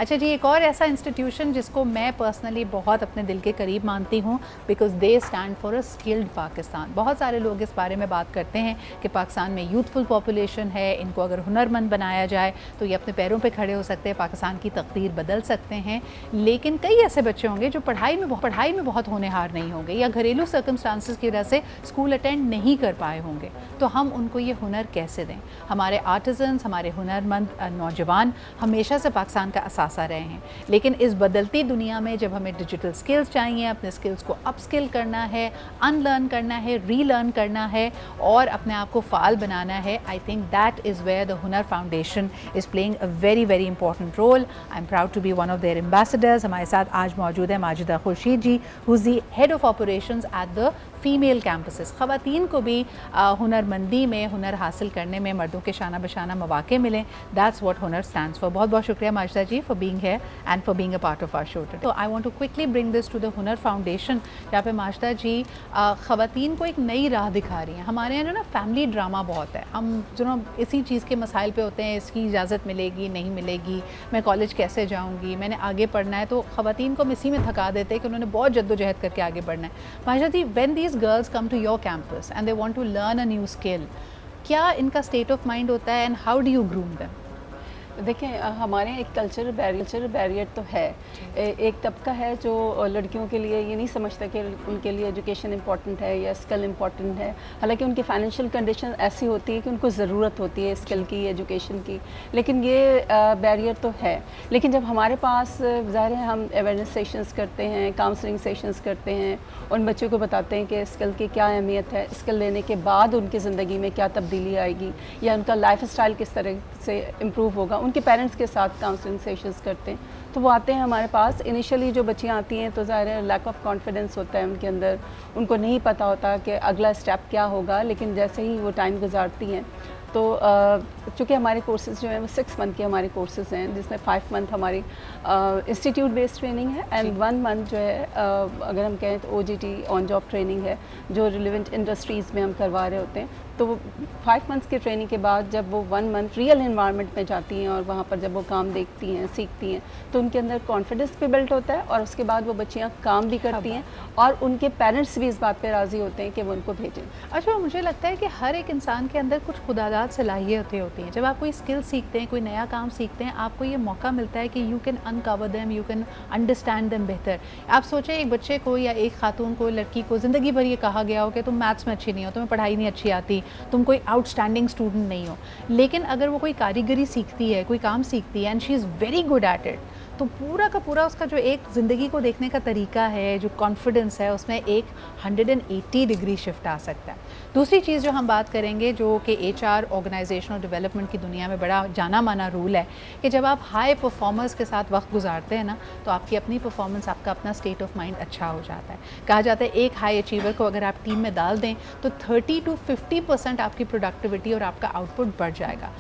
अच्छा जी, एक और ऐसा इंस्टीट्यूशन जिसको मैं पर्सनली बहुत अपने दिल के करीब मानती हूँ, because they stand for a skilled Pakistan. बहुत सारे लोग इस बारे में बात करते हैं कि पाकिस्तान में यूथफुल पॉपुलेशन है, इनको अगर हुनरमंद बनाया जाए तो ये अपने पैरों पे खड़े हो सकते हैं, पाकिस्तान की तकदीर बदल सकते हैं। लेकिन कई ऐसे बच्चे होंगे जो पढ़ाई में बहुत होनहार नहीं होंगे या घरेलू सर्कमस्टांसिस की वजह से स्कूल अटेंड नहीं कर पाए होंगे, तो हम उनको ये हुनर कैसे दें? हमारे आर्टिजन्स, हमारे हुनरमंद नौजवान हमेशा से पाकिस्तान का असासा रहे हैं, लेकिन इस बदलती दुनिया में जब हमें डिजिटल स्किल्स चाहिए, अपने स्किल्स को अपस्किल करना है, अनलर्न करना है, रीलर्न करना है और अपने आप को फ़ाल बनाना है, I think that is where the Hunar foundation is playing a very very important role. I am proud to be one of their ambassadors. हमारे साथ आज मौजूद है Majida Khurshid ji, who is the head of operations at the female campuses. ख़वातीन को भी हुनरमंदी में, हुनर हासिल करने में मर्दों के शाना बशाना मौके मिलें, that's what Hunar stands for. बहुत बहुत शुक्रिया Majida ji for being here and for being a part of our show today. So I want to quickly bring this to the Hunar foundation, जहाँ पे माजिदा जी ख़वातीन को एक नई राह दिखा रही हैं। हमारे यहाँ जो ना फैमिली ड्रामा बहुत है, हम जो ना इसी चीज़ के मसाइल पे होते हैं, इसकी इजाज़त मिलेगी नहीं मिलेगी, मैं कॉलेज कैसे जाऊँगी, मैंने आगे पढ़ना है, तो ख़वातीन को हम इसी में थका देते हैं कि उन्होंने बहुत जद्दोजहद करके आगे बढ़ना है। Majida ji, when these girls come to your campus and they want to learn a new skill, क्या इनका state of mind होता है and how do you groom them? देखें, हमारे एक कल्चरल बैरियर तो है। एक तबका है जो लड़कियों के लिए ये नहीं समझता कि उनके लिए एजुकेशन इम्पॉर्टेंट है या स्किल इम्पॉर्टेंट है, हालांकि उनकी फाइनेंशियल कंडीशन ऐसी होती है कि उनको ज़रूरत होती है स्किल की, एजुकेशन की, लेकिन ये बैरियर तो है। लेकिन जब हमारे पास ज़ाहिर है हम अवेयरनेस सेशंस करते हैं, काउंसलिंग सेशंस करते हैं, उन बच्चों को बताते हैं कि स्किल की क्या अहमियत है, स्किल लेने के बाद उनकी ज़िंदगी में क्या तब्दीली आएगी या उनका लाइफ स्टाइल किस तरह से इम्प्रूव होगा, उनके पेरेंट्स के साथ काउंसलिंग सेशंस करते हैं। तो वो आते हैं हमारे पास। इनिशियली जो बच्चियाँ आती हैं तो ज़ाहिर है लैक ऑफ कॉन्फिडेंस होता है उनके अंदर, उनको नहीं पता होता कि अगला स्टेप क्या होगा, लेकिन जैसे ही वो टाइम गुजारती हैं तो चूँकि हमारे कोर्सेज़ जो हैं वो 6 मंथ के हमारे कोर्सेज़ हैं, जिसमें 5 मंथ हमारी इंस्टीट्यूट बेस्ड ट्रेनिंग है एंड 1 मंथ जो है अगर हम कहें तो OJT ऑन जॉब ट्रेनिंग है, जो रिलेवेंट इंडस्ट्रीज़ में हम करवा रहे होते हैं। तो वो 5 मंथ्स की ट्रेनिंग के बाद जब वो 1 मंथ रियल इन्वायरमेंट में जाती हैं और वहाँ पर जब वो काम देखती हैं, सीखती हैं, तो उनके अंदर कॉन्फिडेंस भी बिल्ट होता है और उसके बाद वो बच्चियाँ काम भी करती हैं और उनके पेरेंट्स भी इस बात पे राज़ी होते हैं कि वो उनको भेजें। अच्छा, मुझे लगता है कि हर एक इंसान के अंदर कुछ खुदादाद सलाहियतें होती हैं। जब आप कोई स्किल सीखते हैं, कोई नया काम सीखते हैं, आपको ये मौका मिलता है कि you can uncover them, you can understand them बेहतर। आप सोचें एक बच्चे को या एक खातून को, लड़की को ज़िंदगी भर ये कहा गया हो कि तुम मैथ्स में अच्छी नहीं हो, तुम्हें पढ़ाई नहीं अच्छी आती, तुम कोई आउटस्टैंडिंग स्टूडेंट नहीं हो, लेकिन अगर वो कोई कारीगरी सीखती है, कोई काम सीखती है and she is very good at it, तो पूरा का पूरा उसका जो एक ज़िंदगी को देखने का तरीका है, जो कॉन्फिडेंस है, उसमें एक 180 डिग्री शिफ्ट आ सकता है। दूसरी चीज़ जो हम बात करेंगे, जो कि HR ऑर्गेनाइजेशनल डेवलपमेंट की दुनिया में बड़ा जाना माना रूल है, कि जब आप हाई परफॉर्मर्स के साथ वक्त गुजारते हैं ना, तो आपकी अपनी परफॉर्मेंस, आपका अपना स्टेट ऑफ माइंड अच्छा हो जाता है। कहा जाता है एक हाई अचीवर को अगर आप टीम में डाल दें तो 30 to 50% आपकी प्रोडक्टिविटी और आपका आउटपुट बढ़ जाएगा।